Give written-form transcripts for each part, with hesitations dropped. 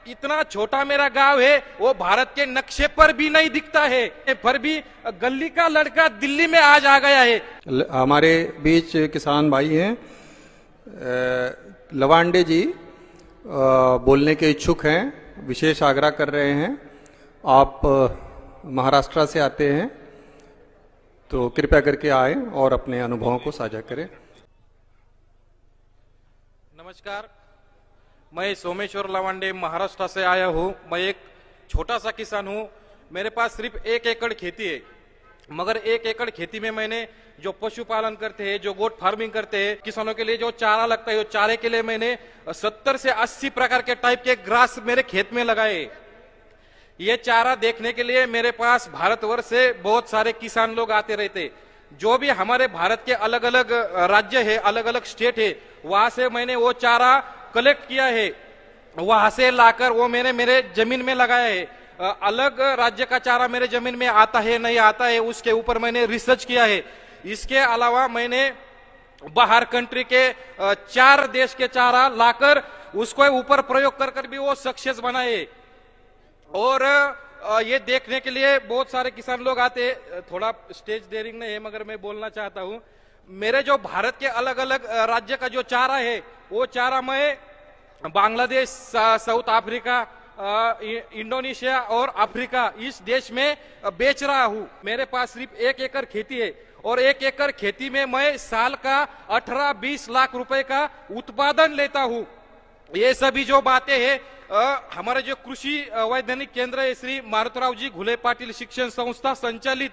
इतना छोटा मेरा गांव है, वो भारत के नक्शे पर भी नहीं दिखता है, पर भी गली का लड़का दिल्ली में आज आ गया है। हमारे बीच किसान भाई हैं लवांडे जी, बोलने के इच्छुक हैं, विशेष आग्रह कर रहे हैं। आप महाराष्ट्र से आते हैं तो कृपया करके आए और अपने अनुभवों को साझा करें। नमस्कार, मैं सोमेश्वर लवांडे महाराष्ट्र से आया हूँ। मैं एक छोटा सा किसान हूँ। मेरे पास सिर्फ 1 एकड़ खेती है, मगर 1 एकड़ खेती में मैंने जो पशुपालन करते हैं, जो गोट फार्मिंग करते हैं, किसानों के लिए जो चारा लगता है, वो चारे के लिए मैंने 70 से 80 प्रकार के टाइप के ग्रास मेरे खेत में लगाए। ये चारा देखने के लिए मेरे पास भारतवर्ष से बहुत सारे किसान लोग आते रहते। जो भी हमारे भारत के अलग अलग राज्य है, अलग अलग स्टेट है, वहां से मैंने वो चारा कलेक्ट किया है, वहां से लाकर वो मैंने मेरे जमीन में लगाया है। अलग राज्य का चारा मेरे जमीन में आता है नहीं आता है, उसके ऊपर मैंने रिसर्च किया है। इसके अलावा मैंने बाहर कंट्री के 4 देश के चारा लाकर उसको ऊपर प्रयोग कर भी वो सक्सेस बनाए। और ये देखने के लिए बहुत सारे किसान लोग आते हैं। थोड़ा स्टेज डेयरिंग नहीं है, मगर मैं बोलना चाहता हूं, मेरे जो भारत के अलग अलग राज्य का जो चारा है, वो चारा मैं बांग्लादेश, साउथ अफ्रीका, इंडोनेशिया और अफ्रीका, इस देश में बेच रहा हूं। मेरे पास सिर्फ 1 एकड़ खेती है और 1 एकड़ खेती में मैं साल का 18-20 लाख रुपए का उत्पादन लेता हूं। ये सभी जो बातें हैं, हमारे जो कृषि वैज्ञानिक केंद्र है, श्री मारुतराव जी घुले पाटिल शिक्षण संस्था संचालित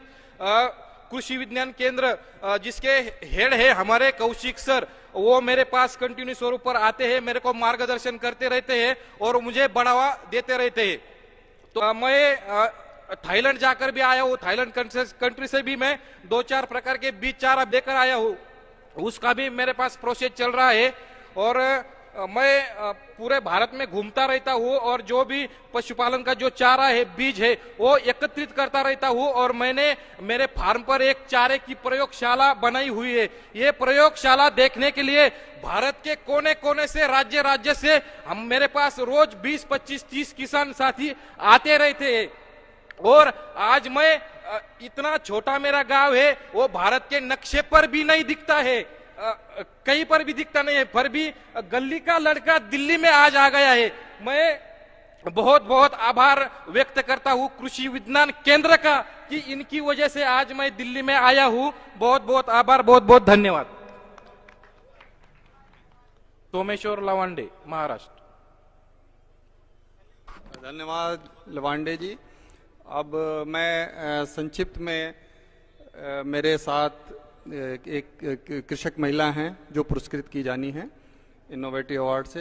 कृषि विज्ञान केंद्र, जिसके हेड है हमारे कौशिक सर, वो मेरे पास कंटिन्यू स्वरूप पर आते हैं, मेरे को मार्गदर्शन करते रहते हैं और मुझे बढ़ावा देते रहते हैं। तो मैं थाईलैंड जाकर भी आया हूँ। थाईलैंड कंट्री से भी मैं 2-4 प्रकार के बीज चारा देकर आया हूँ, उसका भी मेरे पास प्रोसेस चल रहा है। और मैं पूरे भारत में घूमता रहता हूँ और जो भी पशुपालन का जो चारा है, बीज है, वो एकत्रित करता रहता हूँ। और मैंने मेरे फार्म पर एक चारे की प्रयोगशाला बनाई हुई है। ये प्रयोगशाला देखने के लिए भारत के कोने कोने से, राज्य से हम मेरे पास रोज 20, 25, 30 किसान साथी आते रहते हैं। और आज मैं इतना छोटा मेरा गांव है, वो भारत के नक्शे पर भी नहीं दिखता है, कहीं पर भी दिखता नहीं है, पर भी गली का लड़का दिल्ली में आज आ गया है। मैं बहुत बहुत आभार व्यक्त करता हूँ कृषि विज्ञान केंद्र का, कि इनकी वजह से आज मैं दिल्ली में आया हूँ। बहुत बहुत आभार, बहुत बहुत धन्यवाद। सोमेश्वर लवांडे, महाराष्ट्र। धन्यवाद लवांडे जी। अब मैं संक्षिप्त में, मेरे साथ एक कृषक महिला हैं जो पुरस्कृत की जानी है इनोवेटिव अवार्ड से।